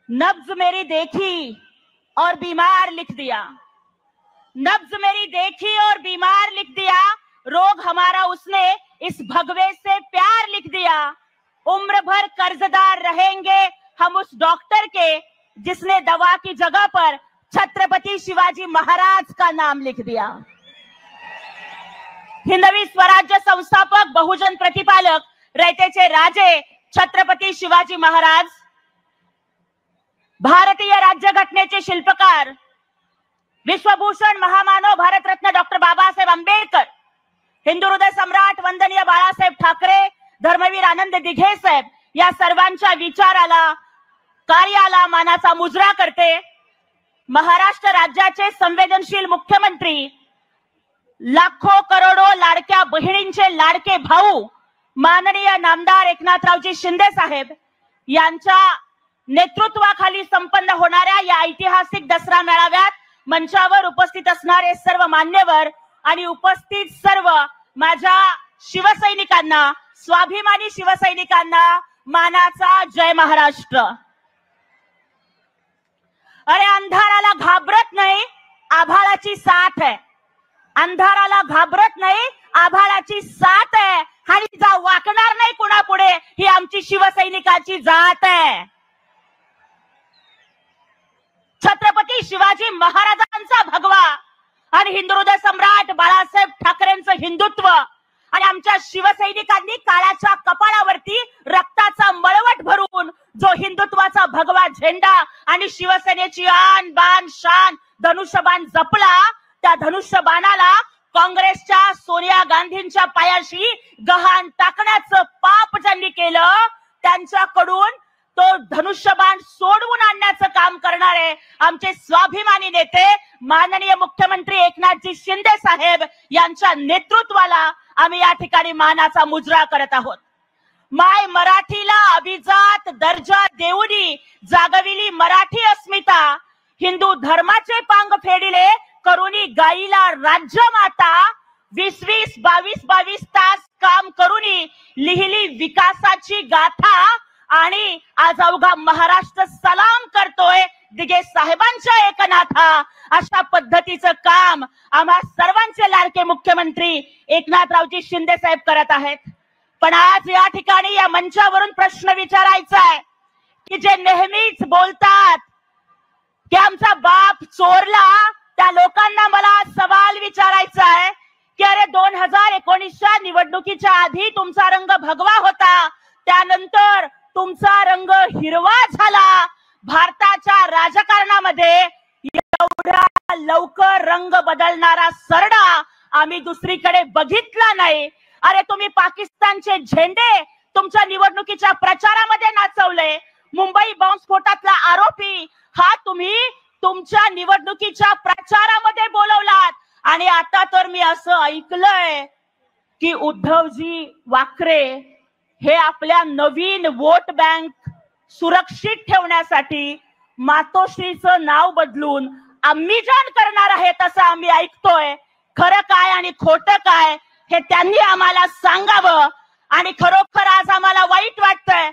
नब्ज मेरी देखी और बीमार लिख दिया, नब्ज मेरी देखी और बीमार लिख दिया, रोग हमारा उसने इस भगवे से प्यार लिख दिया। उम्र भर कर्जदार रहेंगे हम उस डॉक्टर के जिसने दवा की जगह पर छत्रपति शिवाजी महाराज का नाम लिख दिया। हिंदवी स्वराज्य संस्थापक, बहुजन प्रतिपालक, रयतेचे राजे छत्रपती शिवाजी महाराज, भारतीय राज्यघटनेचे शिल्पकार, विश्वभूषण महामानव भारतरत्न डॉक्टर बाबासाहेब आंबेडकर, हिंदू हृदय सम्राट वंदनीय बाळासाहेब ठाकरे, धर्मवीर आनंद दिघे साहेब, या सर्वांच्या विचाराला, कार्याला मानाचा मुजरा करते। महाराष्ट्र राज्याचे संवेदनशील मुख्यमंत्री, लाखो करोडो लाडक्या बहिणींचे लाडके भाऊ माननीय नामदार एकनाथरावजी शिंदे साहेब यांच्या नेतृत्वाखाली संपन्न होणाऱ्या या ऐतिहासिक दसरा मेळाव्यात मंचावर उपस्थित असणारे सर्व मान्यवर आणि उपस्थित सर्व माझ्या शिवसैनिकांना, स्वाभिमानी शिवसैनिकांना मानाचा जय महाराष्ट्र। अरे अंधाराला घाबरत नाही, आभाळाची साथ आहे। अंधाराला घाबरत नाही, आभाळाची साथ आहे आणि जा वाकणार नाही कुणापुढे, ही आमची शिवसैनिकाची जात आहे। छत्रपती शिवाजी महाराजांचा भगवा आणि हिंदू हृदय सम्राट बाळासाहेब ठाकरेंचं हिंदुत्व आणि आमच्या शिवसैनिकांनी काळाच्या कपाळावरती रक्ताचा मळवट भरून जो हिंदुत्वाचा भगवा झेंडा आणि शिवसेनेची आन बान शान धनुष्यबाण जपला, त्या धनुष्यबाणाला काँग्रेसच्या सोनिया गांधींच्या पायाशी गहाण टाकण्याचं पाप ज्यांनी केलं, त्यांच्याकडून तो धनुष्यबाण सोडवून आणण्याचं काम करणारे आमचे स्वाभिमानी नेते माननीय मुख्यमंत्री एकनाथजी शिंदे साहेब यांच्या नेतृत्वाला आम्ही या ठिकाणी मानाचा मुजरा करत आहोत। माय मराठीला अभिजात दर्जा देऊनी जागविली मराठी अस्मिता, हिंदू धर्माचे पांग फेडिले करुणी गाईला राज्य माता, 20-20, 22-22 तास काम करुणी लिहिली विकासाची गाथा आणि आज अवघा महाराष्ट्र सलाम करतोय दिघे साहेबांच्या एकनाथा। अशा पद्धतीचं काम आम्हा सर्वांचे लाडके मुख्यमंत्री एकनाथरावजी शिंदे साहेब करत आहेत। पण आज या ठिकाणी या मंचावरून प्रश्न विचारायचा आहे की जे नेहमीच बोलतात की आमचा बाप चोरला, त्या लोकांना मला सवाल विचारायचा आहे की अरे 2019च्या निवडणुकीच्या आधी तुमचा रंग भगवा होता, त्यानंतर तुमचा रंग हिरवा झाला। भारताच्या राजकारणामध्ये एवढा लवकर रंग बदलणारा सरडा आम्ही दुसरीकडे बघितला नाही। अरे तुम्ही पाकिस्तानचे झेंडे तुमच्या निवडणुकीच्या प्रचारामध्ये नाचवले, मुंबई बॉम्बस्फोटातला आरोपी हा तुम्ही तुमच्या निवडणुकीच्या प्रचारामध्ये बोलवलात आणि आता तर मी असं ऐकलंय की उद्धवजी वाकरे हे आपल्या नवीन वोट बँक सुरक्षित ठेवण्यासाठी मातोश्रीचं नाव बदलून अम्मीजान करणार आहेत असं आम्ही ऐकतोय। खरं काय आणि खोटं काय हे त्यांनी आम्हाला सांगावं। आणि खरोखर आज आम्हाला वाईट वाटतंय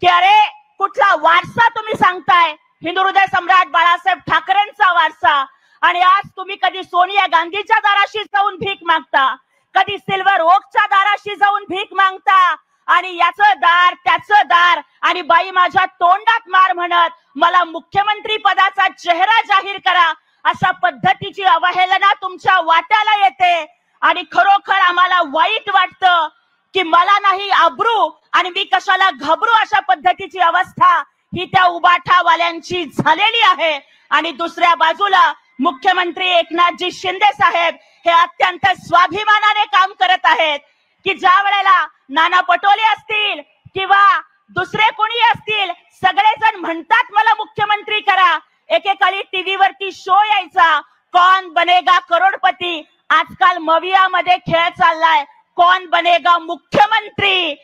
की अरे कुठला वारसा तुम्ही सांगताय, हिंदू हृदय सम्राट बाळासाहेब ठाकरेंचा वारसा, आणि आज तुम्ही कधी सोनिया गांधीच्या दाराशी जाऊन भीक मागता, कधी सिल्वर ओकच्या दाराशी जाऊन भीक मागता आणि याचं दार त्याचं दार आणि बाई माझ्या तोंडात मार म्हणत मला मुख्यमंत्री पदाचा चेहरा जाहीर करा, अशा पद्धतीची अवहेलना तुमच्या वाट्याला येते। आणि खरोखर आम्हाला वाईट वाटतं की मला नाही आबरू आणि मी कशाला घाबरू, अशा पद्धतीची अवस्था ही त्या उबाठावाल्यांची झालेली आहे। आणि दुसऱ्या बाजूला मुख्यमंत्री एकनाथजी शिंदे साहेब हे अत्यंत स्वाभिमानाने काम करत आहेत की ज्या वेळेला नाना पटोले असतील किंवा दुसरे कोणी असतील, सगळेजण म्हणतात मला मुख्यमंत्री करा। एकेकाळी टीव्हीवरती शो यायचा कौन बनेगा करोडपती, आजकाल मवियामध्ये खेळ चाललाय कौन बनेगा मुख्यमंत्री।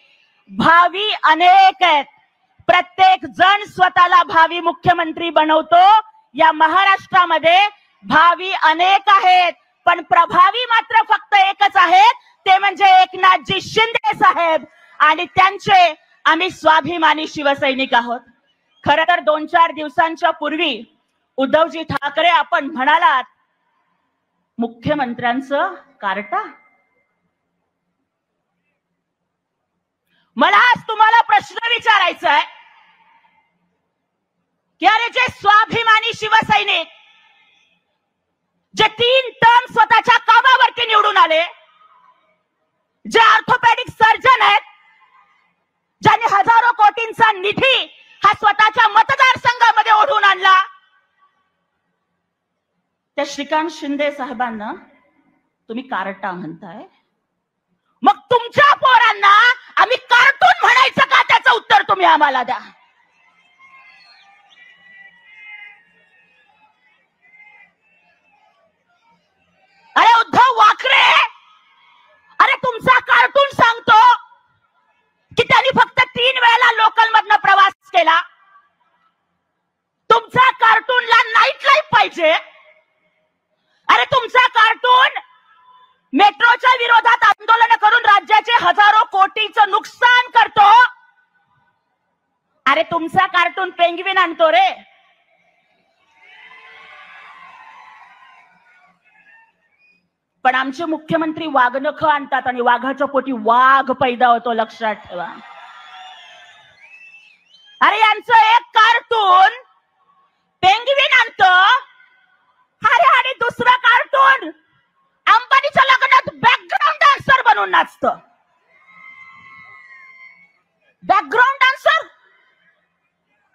भावी अनेक आहेत, प्रत्येक जण स्वतःला भावी मुख्यमंत्री बनवतो। या महाराष्ट्रामध्ये भावी अनेक आहेत पण प्रभावी मात्र फक्त एकच आहेत, ते म्हणजे एकनाथजी शिंदे साहेब आणि त्यांचे आम्ही स्वाभिमानी शिवसैनिक आहोत। खरं तर 2-4 दिवसांच्या पूर्वी उद्धवजी ठाकरे आपण म्हणालात मुख्यमंत्र्यांचं कार्टा. मला आज तुम्हाला प्रश्न विचारायचा आहे की अरे जे स्वाभिमानी शिवसैनिक जे 3 टर्म स्वतःच्या कामावरती निवडून आले, जे ऑर्थोपेडिक सर्जन आहेत, ज्यांनी हजारो कोटींचा निधी हा स्वतःच्या मतदारसंघामध्ये ओढून आणला, त्या श्रीकांत शिंदे साहेबांना तुम्ही कार्टा म्हणताय. मग तुमच्या पोरांना आम्ही कार्टून म्हणायचं का? त्याचं उत्तर तुम्ही आम्हाला द्या. अरे उद्धव वाकरे, अरे तुमचा कार्टून सांगतो की त्यांनी फक्त 3 वेळेला लोकल मधनं प्रवास केला. तुमचा कार्टूनला नाईट लाईफ पाहिजे. अरे तुमचा कार्टून मेट्रोच्या विरोधात आंदोलन करून राज्याचे हजारो कोटीचं नुकसान करतो. अरे तुमचा कार्टून पेंग्विन आणतो रे. पण आमचे मुख्यमंत्री वाघनखं आणतात आणि वाघाच्या पोटी वाघ पैदा होतो, लक्षात ठेवा. अरे यांचं एक कार्टून पेंग्विन आणतं, अरे आणि दुसरं कार्टून अंबानीच्या लग्नात बॅकग्राऊंड डान्सर बनून नाचतं. Background dancer.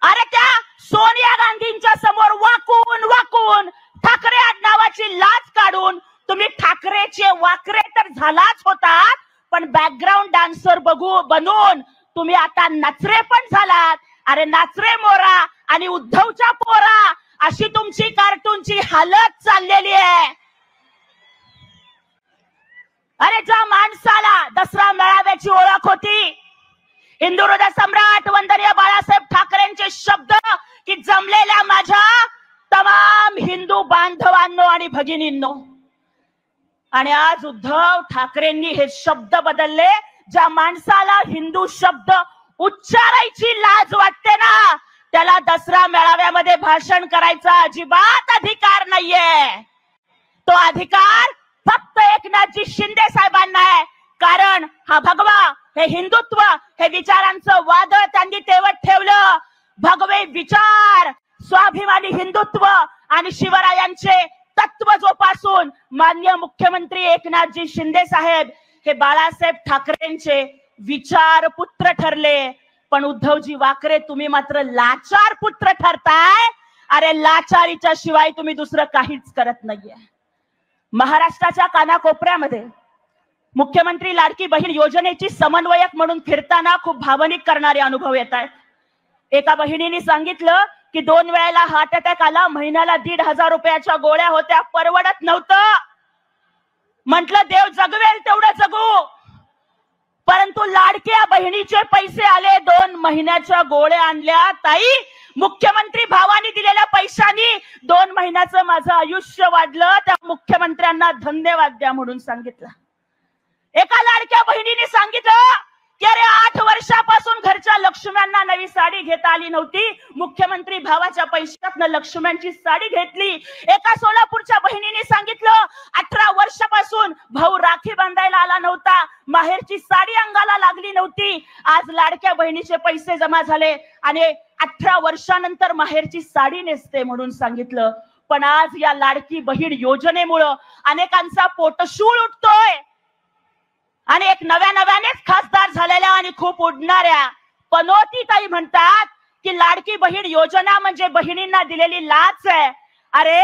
अरे त्या सोनिया गांधींच्या समोर वाकून वाकून ठाकरे आडनावाची लाच काढून तुम्ही ठाकरेचे वाकरे तर झालाच होतात, पण बॅकग्राऊंड डान्सर बनून तुम्ही आता नचरे पण झालात. अरे नाचरे मोरा आणि उद्धवच्या पोरा, अशी तुमची कार्टूनची हालत चाललेली आहे. अरे ज्या माणसाला दसरा मेळाव्याची ओळख होती, हिंदुहृदय सम्राट वंदनीय बाळासाहेब ठाकरेंचे शब्द की जमलेल्या माझ्या तमाम हिंदू बांधवांनो आणि भगिनींनो, आणि आज उद्धव ठाकरेंनी हे शब्द बदलले. ज्या माणसाला हिंदू शब्द उच्चारायची लाज वाटते ना, त्याला दसरा मेळाव्यामध्ये भाषण करायचा अजिबात अधिकार नाहीये. तो अधिकार फक्त एकनाथजी शिंदे साहेबांना आहे. कारण हा भगवा, हे हिंदुत्व, हे विचारांचं वादळ त्यांनी तेवत ठेवलं. भगवे विचार, स्वाभिमानी हिंदुत्व आणि शिवरायांचे तत्व जोपासून माननीय मुख्यमंत्री एकनाथजी शिंदे साहेब हे बाळासाहेब ठाकरेंचे विचार पुत्र ठरले. पण उद्धवजी वाकरे, तुम्ही मात्र लाचार पुत्र ठरताय. अरे लाचारीच्या शिवाय तुम्ही दुसरं काहीच करत नाहीये. महाराष्ट्राच्या कानाकोपऱ्यामध्ये मुख्यमंत्री लाडकी बहीण योजनेची समन्वयक म्हणून फिरताना खूप भावनिक करणारे अनुभव येत आहेत. एका बहिणीने सांगितलं की 2 वेळेला हार्ट अटॅक आला, महिन्याला 1,500 रुपयाच्या गोळ्या होत्या, परवडत नव्हतं. म्हटलं देव जगवेल तेवढं जगू, परंतु लाडक्या बहिणीचे पैसे आले, 2 महिन्याच्या गोळ्या आणल्या. ताई, मुख्यमंत्री भावानी दिलेल्या पैशांनी 2 महिन्याचं माझं आयुष्य वाढलं, त्या मुख्यमंत्र्यांना धन्यवाद द्या म्हणून सांगितलं. एका लाडक्या बहिणीने सांगितलं की अरे 8 वर्षापासून घरच्या लक्ष्म्यांना नवी साडी घेता आली नव्हती, मुख्यमंत्री भावाच्या पैशातनं लक्ष्म्यांची साडी घेतली. एका सोलापूरच्या बहिणीने सांगितलं 18 वर्षापासून भाऊ राखी बांधायला आला नव्हता, माहेरची साडी अंगाला लागली नव्हती, आज लाडक्या बहिणीचे पैसे जमा झाले आणि 18 वर्षानंतर माहेरची साडी नेसते म्हणून सांगितलं. पण आज या लाडकी बहीण योजनेमुळे अनेकांचा पोटशूळ उठतोय आणि एक नव्यानेच खासदार झालेल्या आणि खूप उडणाऱ्या पनोती ताई म्हणतात की लाडकी बहीण योजना म्हणजे बहिणींना दिलेली लाच आहे. अरे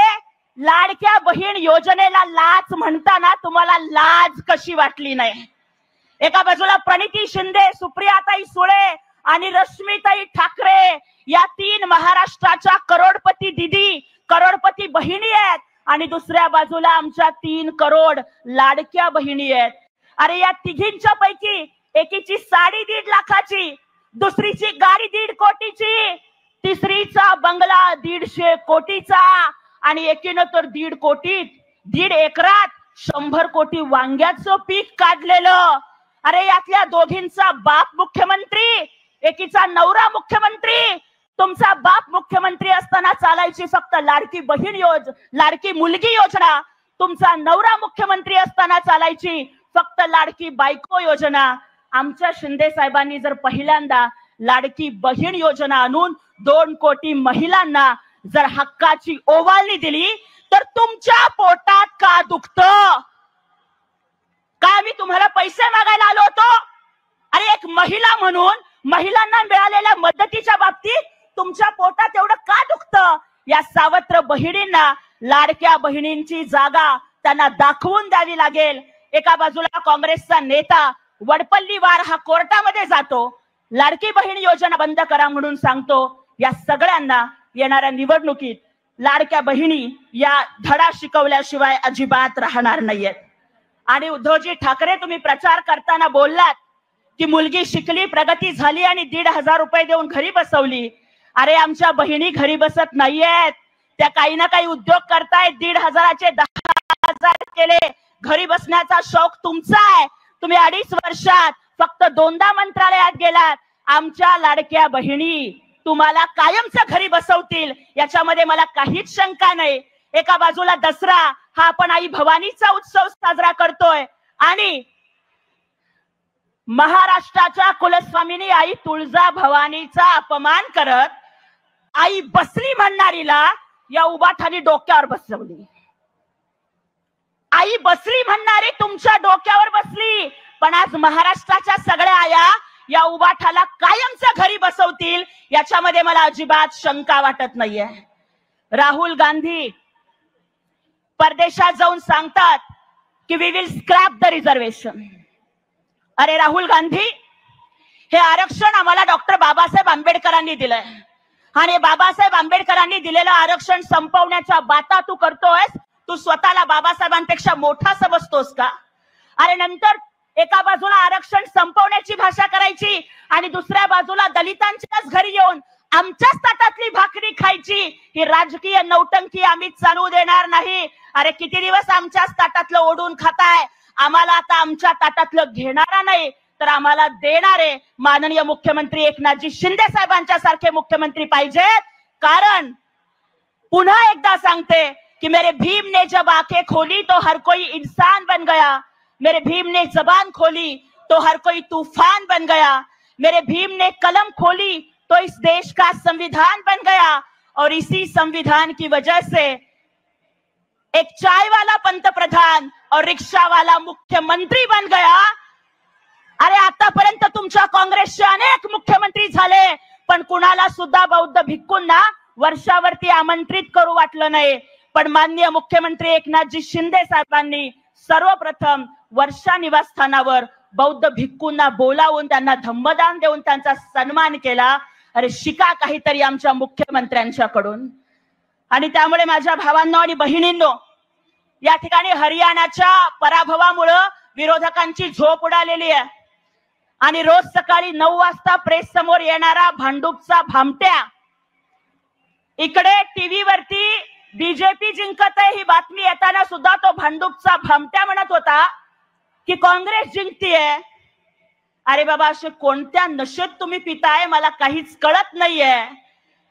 लाडक्या बहीण योजनेला लाच म्हणताना तुम्हाला लाज कशी वाटली नाही? एका बाजूला प्रणिती शिंदे, सुप्रियाताई सुळे आणि रश्मीताई ठाकरे या 3 महाराष्ट्राच्या करोडपती दिदी, करोडपती बहिणी आहेत आणि दुसऱ्या बाजूला आमच्या 3 करोड लाडक्या बहिणी आहेत. अरे या तिघींच्या पैकी एकीची साडी 1.5 लाखाची, दुसरीची गाडी 1.5 कोटीची, तिसरीचा बंगला 150 कोटीचा आणि एकीनं तर 1.5 कोटीत 1.5 एकरात 100 कोटी वांग्याचं पीक काढलेलं. अरे यातल्या दोघींचा बाप मुख्यमंत्री, एकीचा नवरा मुख्यमंत्री, तुमचा बाप मुख्यमंत्री असताना चालायची फक्त लाडकी बहीण लाडकी मुलगी योजना, तुमचा नवरा मुख्यमंत्री असताना चालायची फक्त लाडकी बायको योजना. आमच्या शिंदे साहेबांनी जर पहिल्यांदा लाडकी बहीण योजना आणून 2 कोटी महिलांना जर हक्काची ओवाळणी दिली तर तुमच्या पोटात का दुखतं? काय मी तुम्हाला पैसे मागायला आलो होतो? अरे एक महिला म्हणून महिलांना मिळालेल्या मदतीच्या बाबतीत तुमच्या पोटात एवढं का दुखतं? या सावत्र बहिणींना लाडक्या बहिणींची जागा त्यांना दाखवून द्यावी लागेल. एका बाजूला काँग्रेसचा नेता वडपल्लीवार हा कोर्टामध्ये जातो, लाडकी बहीण योजना बंद करा म्हणून सांगतो. या सगळ्यांना येणाऱ्या निवडणुकीत लाडक्या बहिणी या धडा शिकवल्याशिवाय अजिबात राहणार नाहीयेत. आणि उद्धवजी ठाकरे, तुम्ही प्रचार करताना बोललात की मुलगी शिकली, प्रगती झाली आणि 1,500 रुपये देऊन घरी बसवली. अरे आमच्या बहिणी घरी बसत नाहीयेत, त्या काही ना काही उद्योग करतायत. 1,500चे 10,000 केले. घरी बसण्याचा शौक तुमचा आहे. तुम्ही 2.5 वर्षात फक्त 2दा मंत्रालयात गेलात. आमच्या लाडक्या बहिणी तुम्हाला कायमचं घरी बसवतील याच्यामध्ये मला काहीच शंका नाही. एका बाजूला दसरा हा आपण आई भवानीचा उत्सव साजरा करतोय आणि महाराष्ट्राच्या कुलस्वामिनी आई तुळजा भवानीचा अपमान करत आई बसली म्हणणारीला या उबाठाने डोक्यावर बसवली. आई बसली म्हणणारी तुमच्या डोक्यावर बसली, पण आज महाराष्ट्राच्या सगळ्या आया या उबाठाला कायमच्या घरी बसवतील याच्यामध्ये मला अजिबात शंका वाटत नाहीये. राहुल गांधी परदेशात जाऊन सांगतात की we will scrap the reservation. अरे राहुल गांधी, हे आरक्षण आम्हाला डॉक्टर बाबासाहेब आंबेडकरांनी दिलंय आणि बाबासाहेब आंबेडकरांनी दिलेलं आरक्षण संपवण्याच्या बाता तू करतोयस. तू स्वतःला बाबासाहेबांपेक्षा मोठा समजतोस का? अरे नंतर एका बाजूला आरक्षण संपवण्याची भाषा करायची आणि दुसऱ्या बाजूला दलितांच्याच घरी येऊन आमच्याच ताटातली भाकरी खायची. ही राजकीय नौटंकी आम्ही चालू देणार नाही. अरे किती दिवस आमच्याच ताटातलं ओढून खाताय? आम्हाला आता आमच्या ताटातलं घेणारा नाही तर आम्हाला देणारे माननीय मुख्यमंत्री एकनाथजी शिंदे साहेबांच्या सारखे मुख्यमंत्री पाहिजेत. कारण पुन्हा एकदा सांगते कि मेरे भीम ने जब आंखें खोली तो हर कोई इंसान बन गया. मेरे भीम ने जबान खोली तो हर कोई तूफान बन गया. मेरे भीम ने कलम खोली तो इस देश का संविधान बन गया. और इसी संविधान की वजह से एक चाय वाला पंतप्रधान और रिक्शा वाला मुख्यमंत्री बन गया. अरे आतापर्यंत तुमच्या काँग्रेसचे अनेक मुख्यमंत्री झाले, पण कुणाला सुद्धा बौद्ध भिक्खूंना वर्षावरती आमंत्रित करू वाटलं नाही. पण माननीय मुख्यमंत्री एकनाथजी शिंदे साहेबांनी सर्वप्रथम वर्षा निवासस्थानावर बौद्ध भिक्खूंना बोलावून त्यांना धम्मदान देऊन त्यांचा सन्मान केला. अरे शिका काहीतरी आमच्या मुख्यमंत्र्यांच्याकडून. आणि त्यामुळे माझ्या भावांनो आणि बहिणींनो, या ठिकाणी हरियाणाच्या पराभवामुळे विरोधकांची झोप उडालेली आहे आणि रोज सकाळी 9 वाजता प्रेस समोर येणारा भांडूपचा भामट्या इकडे टीव्ही वरती बीजेपी जिंकत आहे ही बातमी येताना सुद्धा तो भांडूपचा भामट्या म्हणत होता की काँग्रेस जिंकतीये. अरे बाबा, असे कोणत्या नशेत तुम्ही पिताय मला काहीच कळत नाहीये.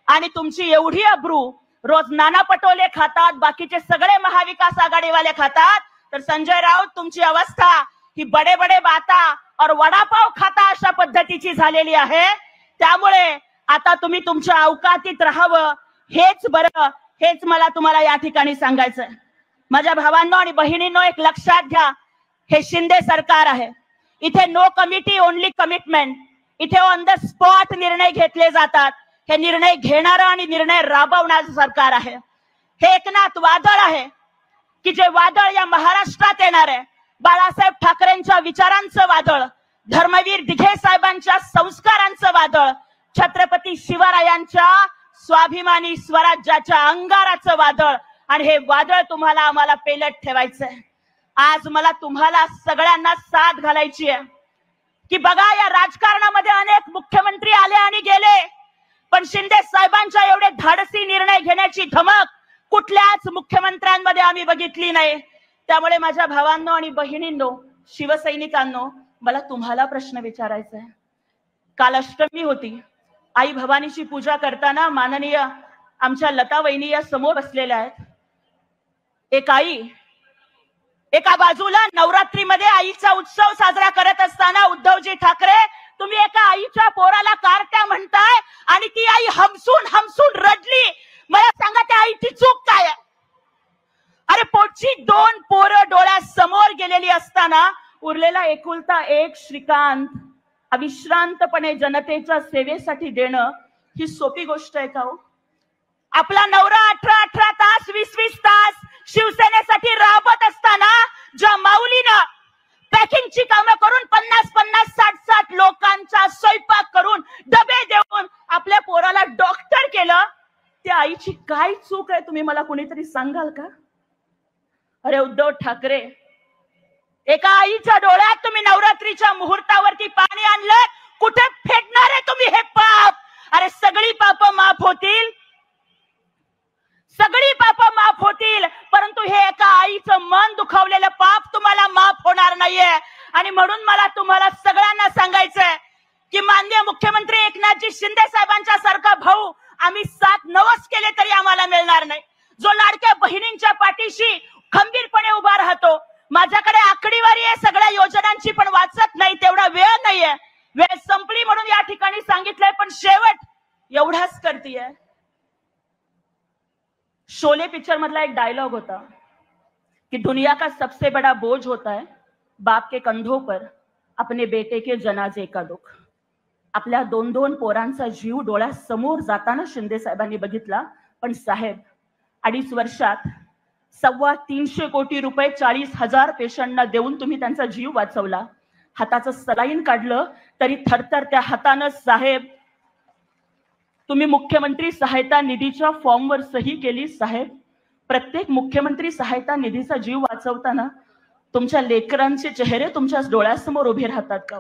आणि तुमची एवढी अब्रू, रोज नाना पटोले खातात, बाकीचे सगळे महाविकास आघाडीवाले खातात, तर संजय राऊत तुमची अवस्था ही बडे बडे बाता और वडापाव खाता अशा पद्धतीची झालेली आहे. त्यामुळे आता तुम्ही तुमच्या अवकातीत राहावं हेच बरं, हेच मला तुम्हाला या ठिकाणी सांगायचंय. माझ्या भावांनो आणि बहिणींनो, एक लक्षात घ्या, हे शिंदे सरकार आहे. इथे नो कमिटी ओनली कमिटमेंट. इथे ऑन द स्पॉट निर्णय घेतले जातात. हे निर्णय घेणारं आणि निर्णय राबवणारं सरकार आहे. हे एकनाथ वादळ आहे की जे वादळ या महाराष्ट्रात येणार आहे. बाळासाहेब ठाकरेंच्या विचारांचं वादळ, धर्मवीर दिघे साहेबांच्या संस्कारांचं वादळ, छत्रपती शिवरायांच्या स्वाभिमानी स्वराज्याच्या अंगाराचं वादळ. आणि हे वादळ तुम्हाला आम्हाला पेलत ठेवायचंय. आज मला तुम्हाला सगळ्यांना साथ घालायची आहे की बघा, या राजकारणामध्ये अनेक मुख्यमंत्री आले आणि गेले, पण शिंदे साहेबांच्या एवढे धाडसी निर्णय घेण्याची धमक कुठल्याच मुख्यमंत्र्यांमध्ये आम्ही बघितली नाही. त्यामुळे माझ्या भावांनो आणि बहिणींनो, शिवसैनिकांनो, मला तुम्हाला प्रश्न विचारायचा आहे. काल अष्टमी होती, आई भवानीची पूजा करताना माननीय आमच्या लता वहिनी या समोर बसलेल्या आहेत. एक आई एका बाजूला नवरात्रीमध्ये आईचा उत्सव साजरा करत असताना उद्धवजी ठाकरे तुम्ही एका आईच्या पोराला कारट्या म्हणताय आणि ती आई हमसून हमसून रडली. मला सांगा त्या आईची चूक काय आहे? अरे पोटची 2 पोरं डोळ्यासमोर गेलेली असताना उरलेला एकुलता एक श्रीकांत अविश्रांतपणे जनतेच्या सेवेसाठी देणं ही सोपी गोष्ट आहे का हो? आपला नवरा 18 तास 20 तास शिवसेनेसाठी राबत असताना ज्या माऊलीनं पॅकिंगची कामं करून 50 60 लोकांचा स्वयंपाक करून डबे देऊन आपल्या पोराला डॉक्टर केलं, त्या आईची काय चूक आहे तुम्ही मला कोणीतरी सांगाल का? अरे उद्धव ठाकरे, एका आईच्या डोळ्यात तुम्ही नवरात्रीच्या मुहूर्तावरती पाणी आणलं, कुठे फेकणार आहे तुम्ही हे पाप? अरे सगळी पाप माफ होतील, सगळी पाप माफ होतील, परंतु हे एका आईचं मन दुखावलेलं पाप तुम्हाला माफ होणार नाहीये. आणि म्हणून मला तुम्हाला सगळ्यांना सांगायचंय की माननीय मुख्यमंत्री एकनाथजी शिंदे साहेबांच्या सारखा भाऊ आम्ही 7 नवस केले तरी आम्हाला मिळणार नाही. जो लाडक्या बहिणींच्या पाठीशी खंबीरपणे उभा राहतो. माझ्याकडे आकडेवारी आहे सगळ्या योजनांची, पण वाचत नाही तेवढा वेळ नाहीये. वेळ संपली म्हणून या ठिकाणी सांगितलंय, पण शेवट एवढाच करतीये. शोले पिक्चर मधला एक डायलॉग होता कि दुनिया का सबसे बड़ा बोझ होता है बाप के कंधों पर अपने बेटे के जनाजे का दुख. आपल्या 2 पोरांचा जीव डोळ्यासमोर जाताना शिंदे साहेबांनी बघितला, पण साहेब 2.5 वर्षात 325 कोटी रुपये 40,000 पेशंटना देऊन तुम्ही त्यांचा जीव वाचवला. हाताचं सलाईन काढलं तरी थरथर त्या हातानं साहेब तुम्ही मुख्यमंत्री सहायता निधीच्या फॉर्मवर सही केली. साहेब, प्रत्येक मुख्यमंत्री सहायता निधीचा जीव वाचवताना तुमच्या लेकरांचे चेहरे तुमच्या डोळ्यासमोर उभे राहतात का?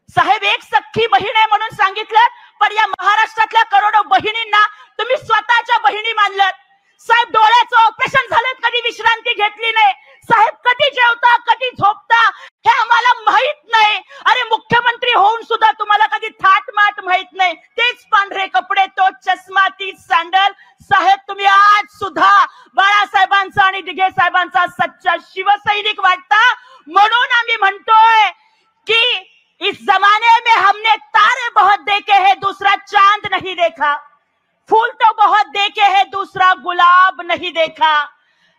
साहेब, एक सख्खी बहीण आहे म्हणून सांगितलं, पण या महाराष्ट्रातल्या करोडो बहिणींना तुम्ही स्वतःच्या बहिणी मानलात. साहेब, डोळ्याचं ऑपरेशन झालं, कधी विश्रांती घेतली नाही. साहेब, कधी जेवता कधी झोपता हे आम्हाला माहित नाही. अरे मुख्यमंत्री होऊन सुद्धा तुम्हाला कधी थाटमाट माहित नाही. तेच पांढरे कपडे, तो चष्मा, तीच सॅन्डल. साहेब, तुम्ही आज सुद्धा बाळासाहेबांचा आणि दिघे साहेबांचा सच्चा शिवसैनिक वाटता. म्हणून आम्ही म्हणतोय की इस जमाने में हमने तारे बहुत देखे हैं, दूसरा चांद नहीं देखा. फूल तो बहुत देखे हैं, दूसरा गुलाब नहीं देखा.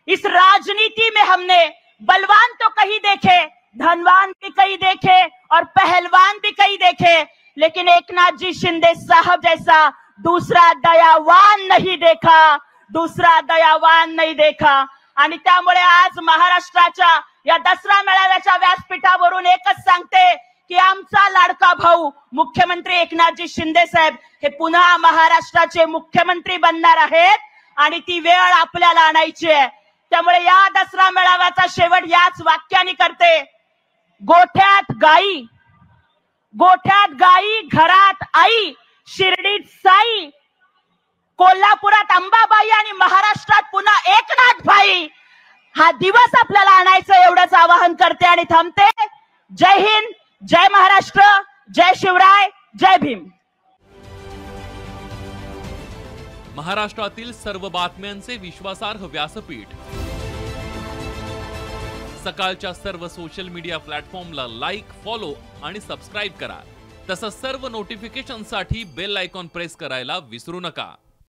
इस राजनीति में हमने बलवान तो कहीं देखे, धनवान भी कहीं देखे और पहलवान भी कहीं देखे, लेकिन एकनाथ जी शिंदे साहब जैसा दूसरा दयावान नहीं देखा, दूसरा दयावान नहीं देखा. आणि त्यामुळे आज महाराष्ट्राच्या या दसरा मेळाव्याच्या व्यासपीठावरून एकच सांगते की आमचा लाडका भाऊ मुख्यमंत्री एकनाथजी शिंदे साहेब हे पुन्हा महाराष्ट्राचे मुख्यमंत्री बनणार आहेत आणि ती वेळ आपल्याला आणायची आहे. त्यामुळे या दसरा मेळाव्याचा शेवट याच वाक्याने करते. गोठ्यात गाई, घरात आई, शिर्डीत साई, कोल्हापुरात अंबाबाई आणि महाराष्ट्रात पुन्हा एकनाथ भाई. हा दिवस आपल्याला आणायचं एवढंच आवाहन करते आणि थांबते. जय हिंद, जय महाराष्ट्र, जय शिवराय, जय भीम. महाराष्ट्रातील सर्व बातम्यांचे विश्वासार्ह व्यासपीठ. सकाळच्या सर्व सोशल मीडिया प्लॅटफॉर्मला लाईक, फॉलो आणि सबस्क्राईब करा. तसंच सर्व नोटिफिकेशनसाठी बेल आयकॉन प्रेस करायला विसरू नका.